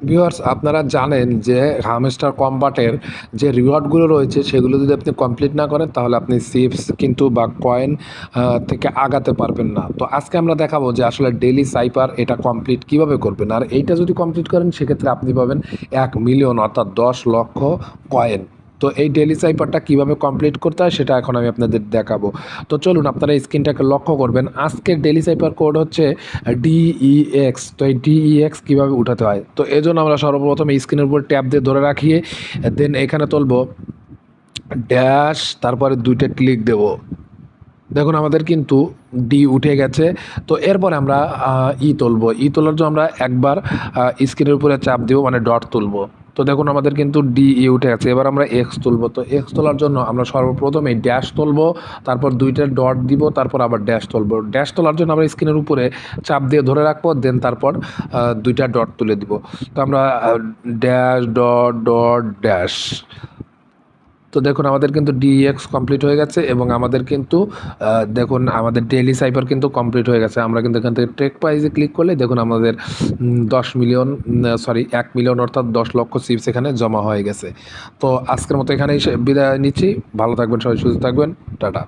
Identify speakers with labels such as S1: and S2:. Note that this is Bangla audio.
S1: ভিউয়ার্স, আপনারা জানেন যে হামস্টার কম্বাটের যে রিওয়ার্ডগুলো রয়েছে সেগুলো যদি আপনি কমপ্লিট না করেন তাহলে আপনি চিপস কিন্তু বা কয়েন থেকে আগাতে পারবেন না। তো আজকে আমরা দেখাবো যে আসলে ডেইলি সাইপার এটা কমপ্লিট কিভাবে করবেন, আর এইটা যদি কমপ্লিট করেন সেক্ষেত্রে আপনি পাবেন 1 মিলিয়ন অর্থাৎ 10 লক্ষ কয়েন। তো এই ডেইলি সাইপারটা কিভাবে কমপ্লিট করতে হয় সেটা এখন আমি আপনাদের দেখাবো। তো চলুন আপনারা স্ক্রিনটাকে লক্ষ্য করবেন। আজকের ডেইলি সাইপার কোড হচ্ছে ডিইএক্স। তো এই ডিইএক্স কীভাবে উঠাতে হয়, তো এই জন্য আমরা সর্বপ্রথম স্ক্রিনের উপর ট্যাব দিয়ে ধরে রাখিয়ে দেন এখানে তুলবো ড্যাশ, তারপরে দুইটা ক্লিক দেব। দেখুন আমাদের কিন্তু ডি উঠে গেছে। তো এরপরে আমরা তুলবো। তোলার জন্য আমরা একবার স্ক্রিনের উপরে চাপ দিব, মানে ডট তুলবো। তো দেখুন আমাদের কিন্তু উঠে গেছে। এবার আমরা এক্স তুলবো। তো এক্স তোলার জন্য আমরা সর্বপ্রথম এই ড্যাশ তুলবো, তারপর দুইটা ডট দিব, তারপর আবার ড্যাশ তুলবো। ড্যাশ তোলার জন্য আমরা স্ক্রিনের উপরে চাপ দিয়ে ধরে রাখবো, দেন তারপর দুইটা ডট তুলে দিব। তো আমরা ড্যাশ ডট ডট ড্যাশ। তো দেখুন আমাদের কিন্তু ডিএক্স কমপ্লিট হয়ে গেছে এবং আমাদের কিন্তু দেখুন আমাদের ডেইলি সাইপার কিন্তু কমপ্লিট হয়ে গেছে। আমরা কিন্তু এখান থেকে ট্রেক প্রাইজে ক্লিক করলে দেখুন আমাদের 10 মিলিয়ন, সরি 1 মিলিয়ন অর্থাৎ 10 লক্ষ চিপস এখানে জমা হয়ে গেছে। তো আজকের মতো এখানেই বিদায় নিচ্ছি। ভালো থাকবেন, সবাই সুস্থ থাকবেন। টাটা।